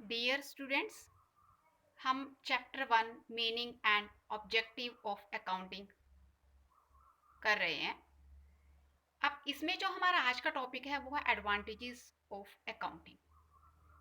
Dear students, हम chapter 1 meaning and objective of accounting कर रहे हैं। अब इसमें जो हमारा आज का टॉपिक है वो है एडवांटेजेस ऑफ अकाउंटिंग।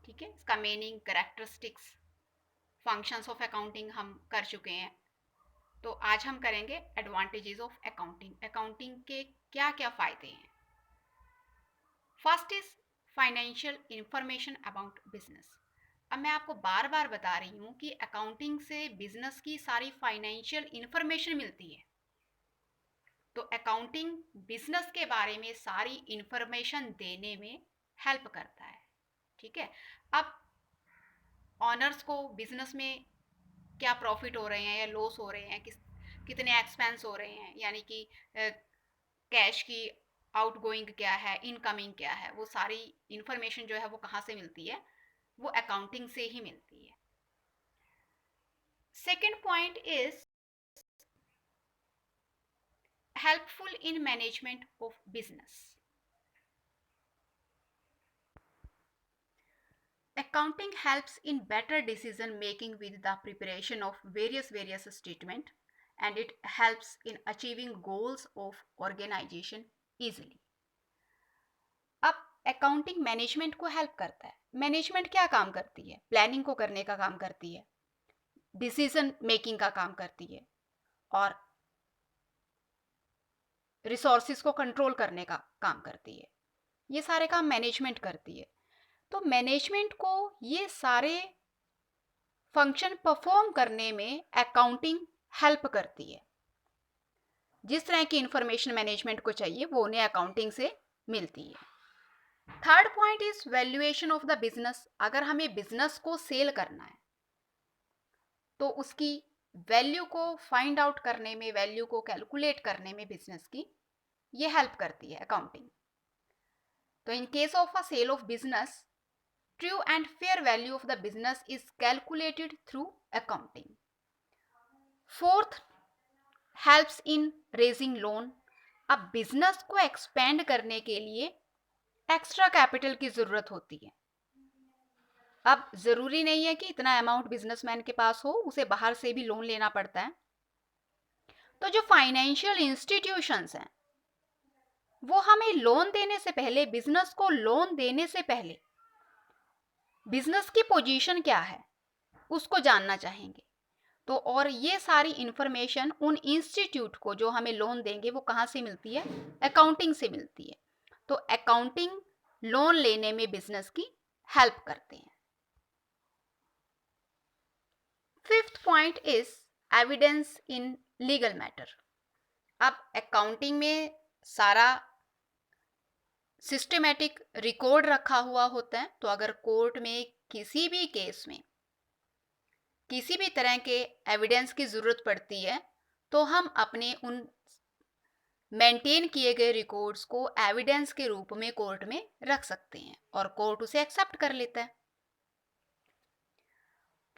ठीक है, इसका meaning, characteristics, functions of accounting हम कर चुके हैं। तो आज हम करेंगे एडवांटेजेस ऑफ अकाउंटिंग। अकाउंटिंग के क्या क्या फ़ायदे हैं। First is financial information about business. अब मैं आपको बार बार बता रही हूँ कि अकाउंटिंग से बिजनेस की सारी फाइनेंशियल इंफॉर्मेशन मिलती है। तो अकाउंटिंग बिजनेस के बारे में सारी इंफॉर्मेशन देने में हेल्प करता है। ठीक है, अब ऑनर्स को बिजनेस में क्या प्रॉफिट हो रहे हैं या लॉस हो रहे हैं, कितने एक्सपेंस हो रहे हैं, यानी कि कैश की आउटगोइंग क्या है, इनकमिंग क्या है, वो सारी इंफॉर्मेशन जो है वो कहाँ से मिलती है, वो अकाउंटिंग से ही मिलती है। Second point is helpful in management of business. Accounting helps in better decision making with the preparation of various statement, and it helps in achieving goals of organization easily. अब अकाउंटिंग मैनेजमेंट को help करता है। Management क्या काम करती है? Planning को करने का काम करती है, डिसीजन मेकिंग का काम करती है, और रिसोर्सेज को कंट्रोल करने का काम करती है। ये सारे काम मैनेजमेंट करती है। तो मैनेजमेंट को ये सारे फंक्शन परफॉर्म करने में अकाउंटिंग हेल्प करती है। जिस तरह की इंफॉर्मेशन मैनेजमेंट को चाहिए वो उन्हें अकाउंटिंग से मिलती है। Third point is valuation of the business. अगर हमें बिजनेस को सेल करना है तो उसकी वैल्यू को फाइंड आउट करने में, वैल्यू को कैलकुलेट करने में बिजनेस की ये हेल्प करती है अकाउंटिंग। तो in case of a sale of business, true and fair value of the business is calculated through accounting. Fourth, helps in raising loan. अब बिजनेस को एक्सपेंड करने के लिए एक्स्ट्रा कैपिटल की जरूरत होती है। अब जरूरी नहीं है कि इतना अमाउंट बिजनेसमैन के पास हो, उसे बाहर से भी लोन लेना पड़ता है। तो जो फाइनेंशियल इंस्टीट्यूशंस हैं वो हमें लोन देने से पहले, बिजनेस को लोन देने से पहले बिजनेस की पोजीशन क्या है उसको जानना चाहेंगे। तो और ये सारी इंफॉर्मेशन उन इंस्टीट्यूट को जो हमें लोन देंगे वो कहाँ से मिलती है? अकाउंटिंग से मिलती है। तो अकाउंटिंग लोन लेने में बिजनेस की हेल्प करते हैं। Fifth point is evidence in legal matter. अब अकाउंटिंग में सारा सिस्टमेटिक रिकॉर्ड रखा हुआ होता है। तो अगर कोर्ट में किसी भी केस में किसी भी तरह के एविडेंस की ज़रूरत पड़ती है तो हम अपने उन मेंटेन किए गए रिकॉर्ड्स को एविडेंस के रूप में कोर्ट में रख सकते हैं और कोर्ट उसे एक्सेप्ट कर लेता है।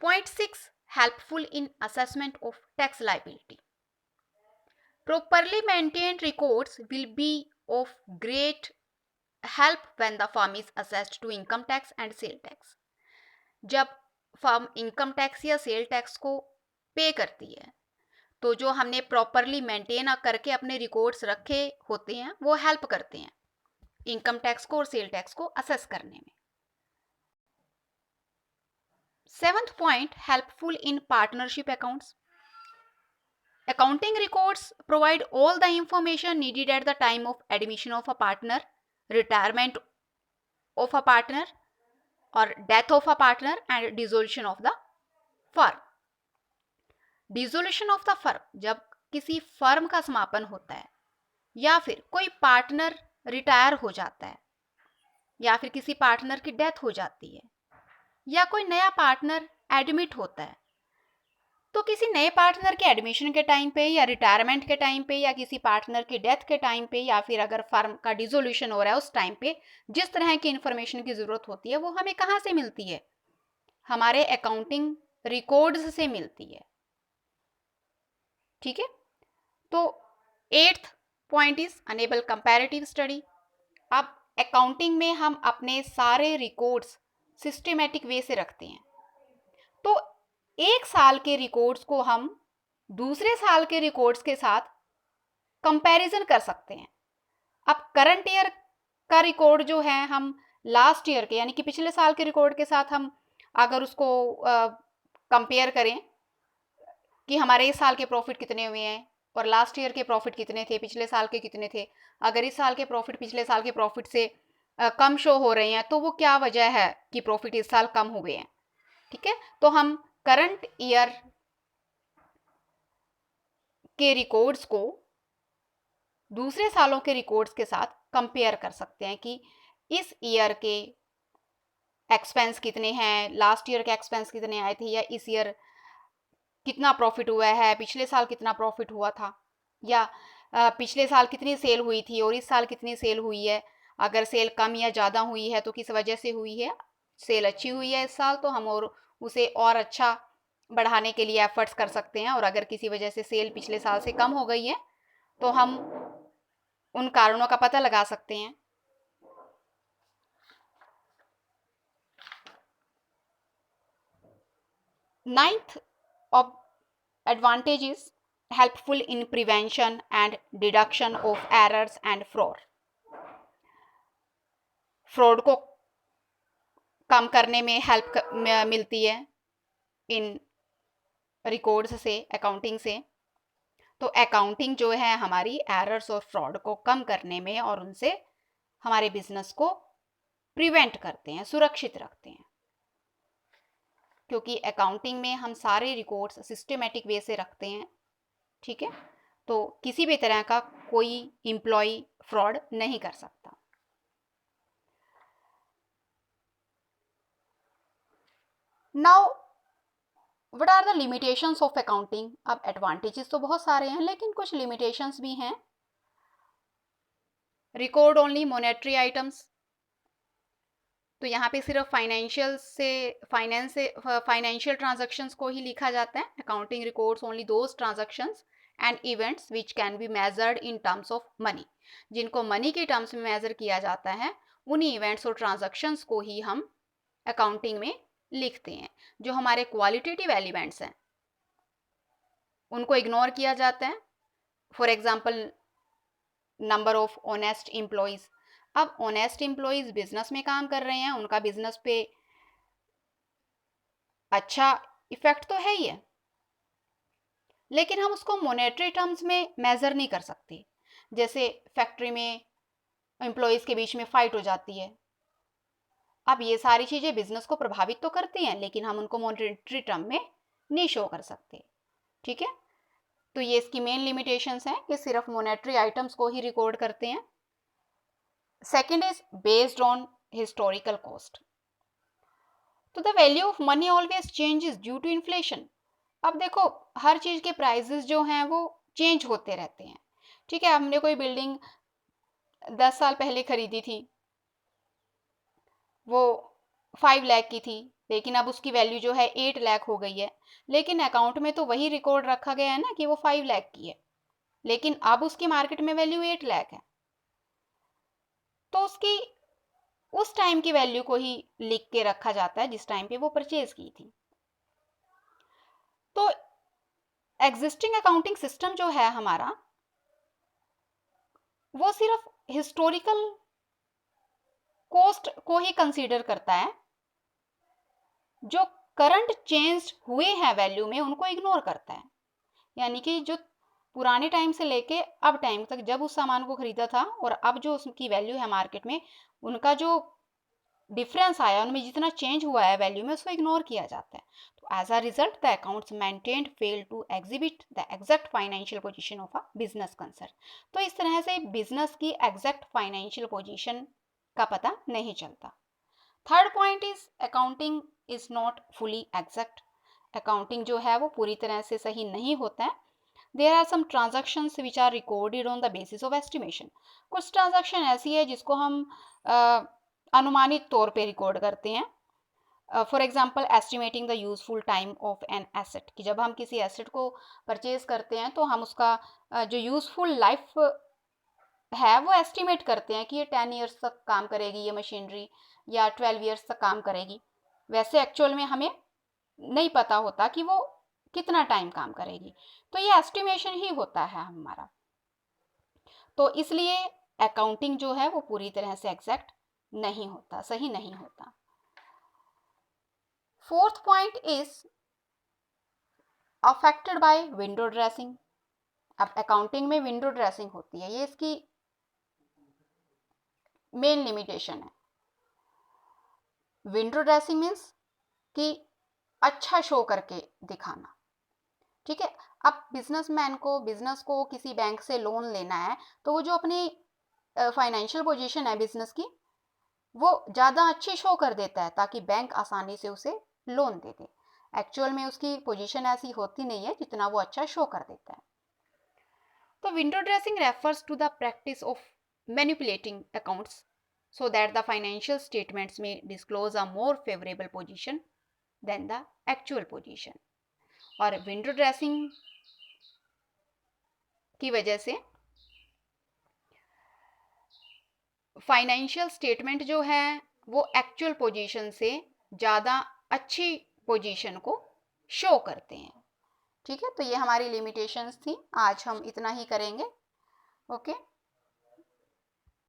Point 6, helpful in assessment of tax liability. Properly maintained records will be of great help when the firm is assessed to income tax and sale tax. जब फर्म इनकम टैक्स या sale tax को pay करती है तो जो हमने properly maintain करके अपने रिकॉर्ड्स रखे होते हैं वो हेल्प करते हैं इनकम टैक्स को और सेल टैक्स को असेस करने में। Seventh point, helpful in partnership accounts. Accounting records provide all the information needed at the time of admission of a partner, retirement of a partner और death of a partner and dissolution of the firm. Dissolution of the firm, जब किसी firm का समापन होता है या फिर कोई पार्टनर रिटायर हो जाता है या फिर किसी पार्टनर की डेथ हो जाती है या कोई नया पार्टनर एडमिट होता है, तो किसी नए पार्टनर के एडमिशन के टाइम पे या रिटायरमेंट के टाइम पे या किसी पार्टनर की डेथ के टाइम पे या फिर अगर फर्म का डिसोल्यूशन हो रहा है उस टाइम पे जिस तरह की इंफॉर्मेशन की ज़रूरत होती है वो हमें कहाँ से मिलती है? हमारे अकाउंटिंग रिकॉर्ड्स से मिलती है। ठीक है, तो eighth point is unable comparative study. अब अकाउंटिंग में हम अपने सारे रिकॉर्ड्स सिस्टेमेटिक वे से रखते हैं। तो एक साल के रिकॉर्ड्स को हम दूसरे साल के रिकॉर्ड्स के साथ कंपैरिजन कर सकते हैं। अब करंट ईयर का रिकॉर्ड जो है हम लास्ट ईयर के यानी कि पिछले साल के रिकॉर्ड के साथ हम अगर उसको कंपेयर करें कि हमारे इस साल के प्रॉफिट कितने हुए हैं और लास्ट ईयर के प्रॉफिट कितने थे, पिछले साल के कितने थे, अगर इस साल के प्रॉफिट पिछले साल के प्रॉफिट से कम शो हो रहे हैं तो वो क्या वजह है कि प्रॉफिट इस साल कम हुए हैं। ठीक है, तो हम करंट ईयर के रिकॉर्ड्स को दूसरे सालों के रिकॉर्ड्स के साथ कंपेयर कर सकते हैं कि इस ईयर के एक्सपेंस कितने हैं, लास्ट ईयर के एक्सपेंस कितने आए थे, या इस ईयर कितना प्रॉफिट हुआ है, पिछले साल कितना प्रॉफिट हुआ था, या पिछले साल कितनी सेल हुई थी और इस साल कितनी सेल हुई है। अगर सेल कम या ज़्यादा हुई है तो किस वजह से हुई है। सेल अच्छी हुई है इस साल तो हम और उसे और अच्छा बढ़ाने के लिए एफर्ट्स कर सकते हैं, और अगर किसी वजह से सेल पिछले साल से कम हो गई है तो हम उन कारणों का पता लगा सकते हैं। Ninth of advantage is helpful in prevention and deduction of errors and fraud. Fraud को कम करने में हेल्प मिलती है इन रिकॉर्ड्स से, अकाउंटिंग से। तो अकाउंटिंग जो है हमारी एरर्स और फ्रॉड को कम करने में और उनसे हमारे बिजनेस को प्रिवेंट करते हैं, सुरक्षित रखते हैं, क्योंकि अकाउंटिंग में हम सारे रिकॉर्ड्स सिस्टेमेटिक वे से रखते हैं। ठीक है, तो किसी भी तरह का कोई एम्प्लॉय फ्रॉड नहीं कर सकता। Now what are the limitations of accounting. अब एडवांटेजेस तो बहुत सारे हैं लेकिन कुछ लिमिटेशंस भी हैं। रिकॉर्ड ओनली मॉनेटरी आइटम्स, तो यहाँ पे सिर्फ फाइनेंशियल ट्रांजैक्शंस को ही लिखा जाता है। Accounting records only those transactions and events which can be measured in terms of money, जिनको मनी के टर्म्स में मेजर किया जाता है उन्हीं इवेंट्स और ट्रांजैक्शंस को ही हम अकाउंटिंग में लिखते हैं। जो हमारे क्वालिटेटिव एलिमेंट्स हैं उनको इग्नोर किया जाता है। For example number of honest employees. अब ऑनेस्ट एम्प्लॉयज़ बिजनेस में काम कर रहे हैं, उनका बिजनेस पे अच्छा इफेक्ट तो है ही है, लेकिन हम उसको मॉनेटरी टर्म्स में मेजर नहीं कर सकते। जैसे फैक्ट्री में एम्प्लॉयज़ के बीच में फाइट हो जाती है, अब ये सारी चीज़ें बिजनेस को प्रभावित तो करती हैं लेकिन हम उनको मॉनेटरी टर्म में नहीं शो कर सकते। ठीक है, तो ये इसकी मेन लिमिटेशंस हैं कि सिर्फ मॉनेटरी आइटम्स को ही रिकॉर्ड करते हैं। Second is based on historical cost, तो the value of money always changes due to inflation. अब देखो हर चीज़ के प्राइजेस जो हैं वो चेंज होते रहते हैं। ठीक है, हमने कोई बिल्डिंग 10 साल पहले खरीदी थी, वो 5 लाख की थी, लेकिन अब उसकी वैल्यू जो है 8 लाख हो गई है, लेकिन अकाउंट में तो वही रिकॉर्ड रखा गया है ना कि वो 5 लाख की है, लेकिन अब उसकी मार्केट में वैल्यू 8 लाख है, तो उसकी उस टाइम की वैल्यू को ही लिख के रखा जाता है जिस टाइम पे वो परचेज की थी। तो एग्जिस्टिंग अकाउंटिंग सिस्टम जो है हमारा वो सिर्फ हिस्टोरिकल कॉस्ट को ही कंसीडर करता है, जो करंट चेंज हुए हैं वैल्यू में उनको इग्नोर करता है। यानी कि जो पुराने टाइम से लेके अब टाइम तक जब उस सामान को खरीदा था और अब जो उसकी वैल्यू है मार्केट में, उनका जो डिफरेंस आया, उनमें जितना चेंज हुआ है वैल्यू में, उसको इग्नोर किया जाता है। तो as a result the accounts maintained fail to exhibit the exact financial position of a business concern. तो इस तरह से बिजनेस की एग्जैक्ट फाइनेंशियल पोजीशन का पता नहीं चलता। Third point is accounting is not fully exact. Accounting जो है वो पूरी तरह से सही नहीं होता है। There are some transactions which are recorded on the basis of estimation. कुछ ट्रांजैक्शन ऐसी है जिसको हम अनुमानित तौर पे रिकॉर्ड करते हैं। For example estimating the useful time of an asset, कि जब हम किसी एसेट को परचेज करते हैं तो हम उसका जो यूजफुल लाइफ है वो एस्टिमेट करते हैं कि ये 10 ईयर्स तक काम करेगी ये मशीनरी, या 12 ईयर्स तक काम करेगी। वैसे एक्चुअल में हमें नहीं पता होता कि वो कितना टाइम काम करेगी। तो ये एस्टिमेशन ही होता है हमारा। तो इसलिए अकाउंटिंग जो है वो पूरी तरह से एग्जैक्ट नहीं होता, सही नहीं होता। Fourth point is affected by window dressing. अब अकाउंटिंग में विंडो ड्रेसिंग होती है, ये इसकी मेन लिमिटेशन है। विंडो ड्रेसिंग मीन्स कि अच्छा शो करके दिखाना, ठीक है। अब बिजनेस को किसी बैंक से लोन लेना है, तो वो जो अपनी फाइनेंशियल पोजीशन है बिजनेस की, वो ज़्यादा अच्छी शो कर देता है ताकि बैंक आसानी से उसे लोन दे दे। एक्चुअल में उसकी पोजीशन ऐसी होती नहीं है जितना वो अच्छा शो कर देता है। तो window dressing refers to the practice of manipulating accounts so that the financial statements may disclose a more favorable position than the actual position। और विंडो ड्रेसिंग की वजह से फाइनेंशियल स्टेटमेंट जो है वो एक्चुअल पोजीशन से ज़्यादा अच्छी पोजीशन को शो करते हैं, ठीक है। तो ये हमारी लिमिटेशंस थी, आज हम इतना ही करेंगे। ओके।